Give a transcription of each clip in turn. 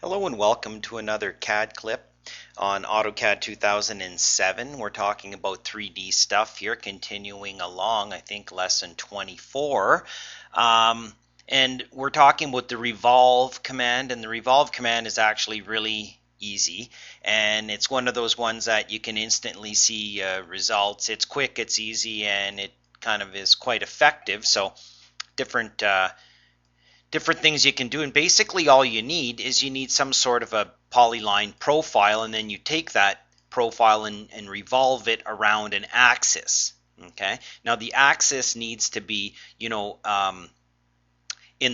Hello and welcome to another CAD clip on AutoCAD 2007. We're talking about 3D stuff here, continuing along, I think lesson 24. And we're talking about the Revolve command, and the Revolve command is actually really easy, and it's one of those ones that you can instantly see results. It's quick, it's easy, and it kind of is quite effective. So different things you can do, and basically all you need some sort of a polyline profile, and then you take that profile and revolve it around an axis. Okay, now the axis needs to be in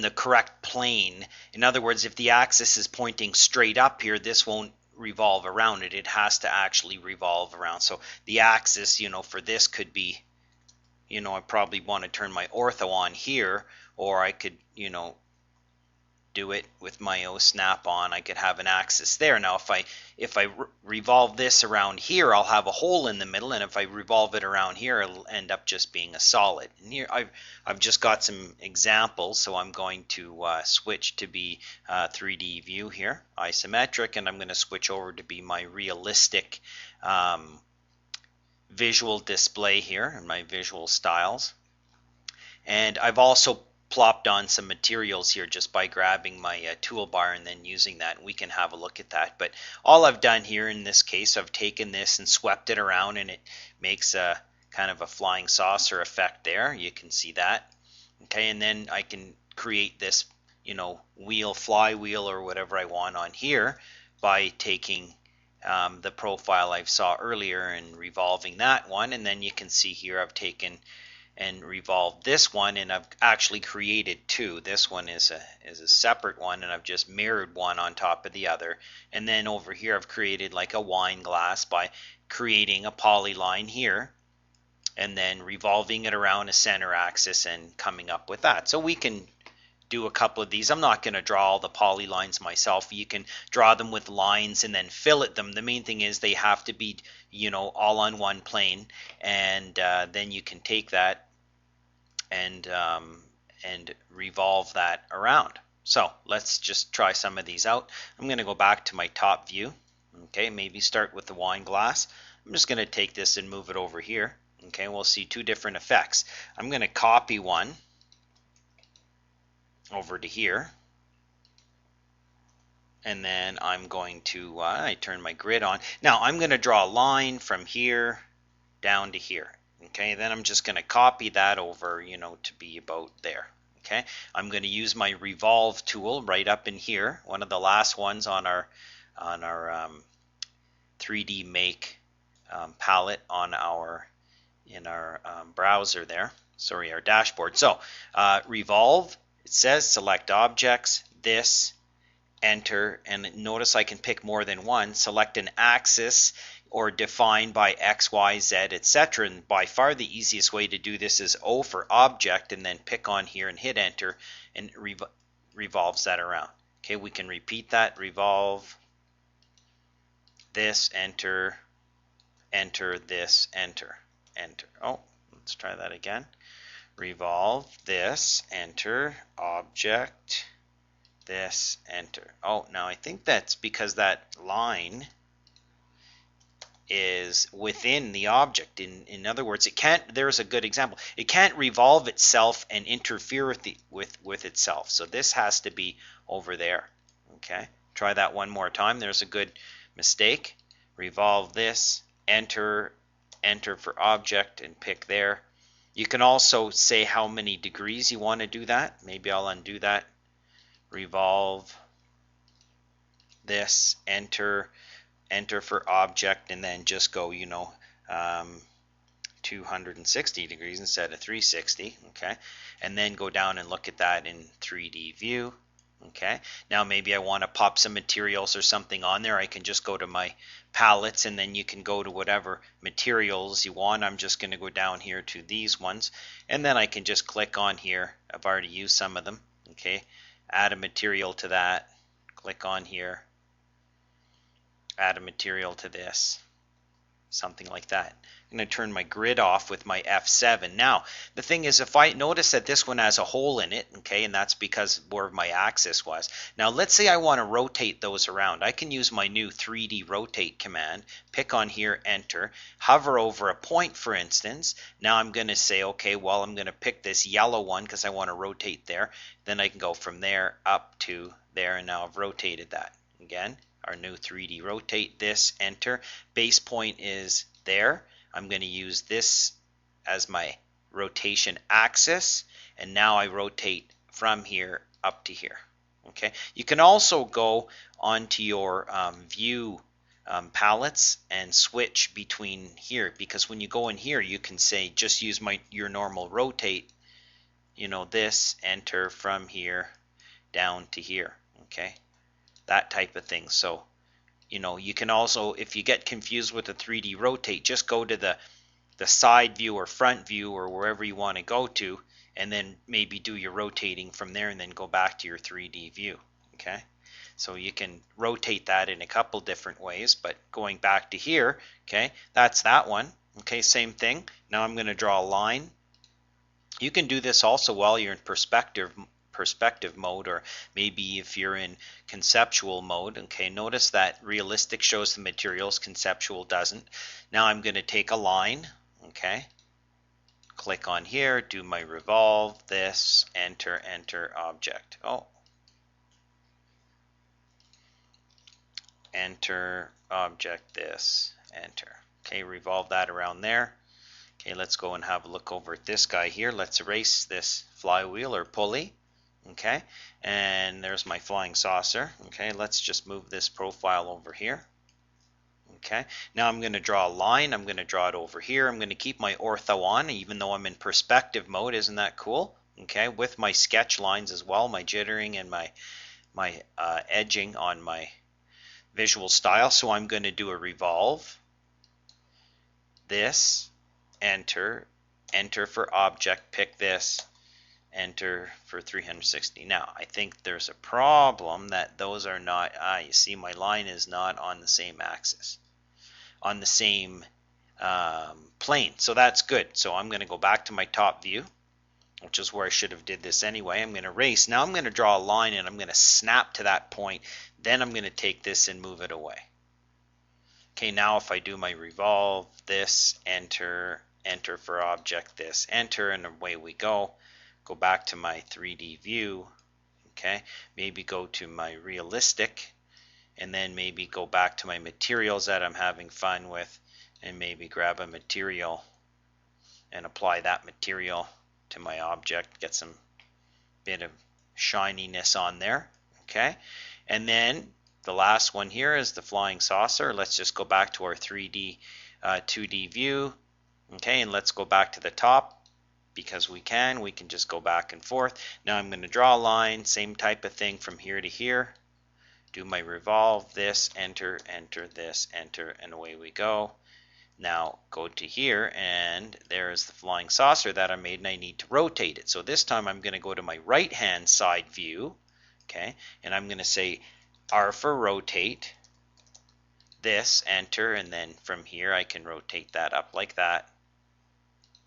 the correct plane. In other words, if the axis is pointing straight up here, this won't revolve around it. It has to actually revolve around. So the axis, for this could be, I probably want to turn my ortho on here, or I could, do it with my snap on. I could have an axis there. Now if I revolve this around here, I'll have a hole in the middle, and if I revolve it around here, it'll end up just being a solid. And here I've just got some examples, so I'm going to switch to be 3D view here, isometric, and I'm going to switch over to be my realistic visual display here and my visual styles. And I've also plopped on some materials here just by grabbing my toolbar and then using that, and we can have a look at that. But all I've done here in this case, I've taken this and swept it around, and it makes a kind of a flying saucer effect there. You can see that. Okay, and then I can create this flywheel or whatever I want on here by taking the profile I saw earlier and revolving that one. And then you can see here I've taken and revolved this one, and I've actually created two. This one is a separate one, and I've just mirrored one on top of the other. And then over here I've created like a wine glass by creating a polyline here and then revolving it around a center axis and coming up with that. So we can do a couple of these. I'm not going to draw all the polylines myself. You can draw them with lines and then fillet them. The main thing is they have to be all on one plane, and then you can take that and revolve that around. So let's just try some of these out. I'm going to go back to my top view. Okay, maybe start with the wine glass. I'm just going to take this and move it over here. Okay, we'll see two different effects. I'm going to copy one over to here, and then I'm going to I turn my grid on. Now I'm going to draw a line from here down to here. Okay, then I'm just going to copy that over, to be about there. Okay, I'm going to use my revolve tool right up in here, one of the last ones on our 3D Make palette in our browser there. Sorry, our dashboard. So revolve. It says select objects. This, enter, and notice I can pick more than one. Select an axis, or define by X, Y, Z, etc. And by far the easiest way to do this is O for object, and then pick on here and hit enter, and revolves that around. Okay, we can repeat that. Revolve this, enter, enter this, enter, enter. Oh, let's try that again. Revolve this, enter, object, this, enter. Oh, now I think that's because that line is within the object. In other words, it can't. There's a good example. It can't revolve itself and interfere with itself. So this has to be over there. Okay, try that one more time. There's a good mistake. Revolve this, enter, enter for object, and pick there. You can also say how many degrees you want to do that. Maybe I'll undo that. Revolve this, enter, enter for object, and then just go 260 degrees instead of 360. Okay, and then go down and look at that in 3D view. Okay, now maybe I want to pop some materials or something on there. I can just go to my palettes, and then you can go to whatever materials you want. I'm just going to go down here to these ones, and then I can just click on here. I've already used some of them. Okay, add a material to that, click on here, add a material to this, something like that. I'm going to turn my grid off with my F7. Now, the thing is, if I notice that this one has a hole in it, okay, and that's because where my axis was. Now, let's say I want to rotate those around. I can use my new 3D rotate command, pick on here, enter, hover over a point, for instance. Now I'm going to say, okay, well, I'm going to pick this yellow one because I want to rotate there. Then I can go from there up to there, and now I've rotated that. Again, our new 3D rotate, this, enter. Base point is there. I'm going to use this as my rotation axis, and now I rotate from here up to here. Okay. You can also go onto your view palettes and switch between here, because when you go in here you can say just use your normal rotate, you know, this, enter from here down to here. Okay, that type of thing. So you know, you can also, if you get confused with the 3D rotate, just go to the side view or front view or wherever you want to go to, and then maybe do your rotating from there and then go back to your 3D view. Okay, so you can rotate that in a couple different ways, but going back to here, okay, that's that one. Okay, same thing. Now I'm going to draw a line. You can do this also while you're in perspective mode, or maybe if you're in conceptual mode. Okay, notice that realistic shows the materials, conceptual doesn't. Now I'm going to take a line, okay, click on here, do my revolve, this, enter, enter, object. Oh, enter, object, this, enter. Okay, revolve that around there. Okay, let's go and have a look over at this guy here. Let's erase this flywheel or pulley. Okay, and there's my flying saucer. Okay, let's just move this profile over here. Okay, now I'm going to draw a line. I'm going to draw it over here. I'm going to keep my ortho on even though I'm in perspective mode. Isn't that cool? Okay, with my sketch lines as well, my jittering and my edging on my visual style. So I'm going to do a revolve, this, enter, enter for object, pick this, enter for 360. Now I think there's a problem that those are not, you see my line is not on the same axis, on the same plane, so that's good. So I'm going to go back to my top view, which is where I should have did this anyway. I'm going to erase. Now I'm going to draw a line and I'm going to snap to that point. Then I'm going to take this and move it away. Okay, now if I do my revolve, this, enter, enter for object, this, enter, and away we go. Go back to my 3D view, okay, maybe go to my realistic, and then maybe go back to my materials that I'm having fun with, and maybe grab a material and apply that material to my object, get some bit of shininess on there. Okay, and then the last one here is the flying saucer. Let's just go back to our 3D 2D view. Okay, and let's go back to the top. Because we can just go back and forth. Now I'm going to draw a line, same type of thing from here to here. Do my revolve, this, enter, enter, this, enter, and away we go. Now go to here, and there's the flying saucer that I made, and I need to rotate it. So this time I'm going to go to my right hand side view, okay, and I'm going to say R for rotate, this, enter, and then from here I can rotate that up like that.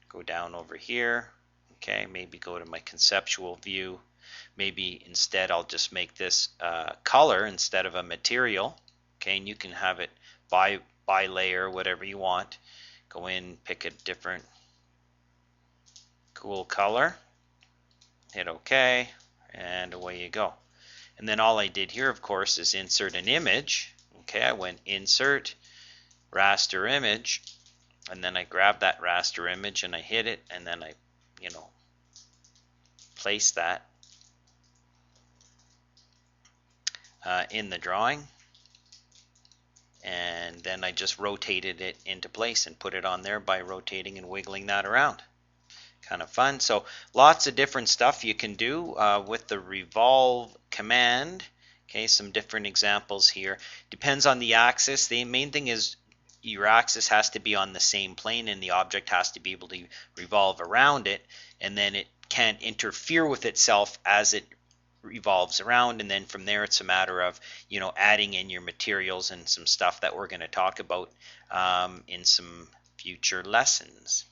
Go down over here, okay, maybe go to my conceptual view. Maybe instead I'll just make this color instead of a material, okay, and you can have it by layer, whatever you want. Go in, pick a different cool color, hit OK, and away you go. And then all I did here, of course, is insert an image. Okay, I went insert, raster image, and then I grabbed that raster image and I hit it, and then I, you know, place that in the drawing, and then I just rotated it into place and put it on there by rotating and wiggling that around. Kind of fun. So lots of different stuff you can do with the revolve command. Okay, some different examples here. Depends on the axis. The main thing is your axis has to be on the same plane, and the object has to be able to revolve around it, and then it can't interfere with itself as it revolves around, and then from there it's a matter of adding in your materials and some stuff that we're going to talk about in some future lessons.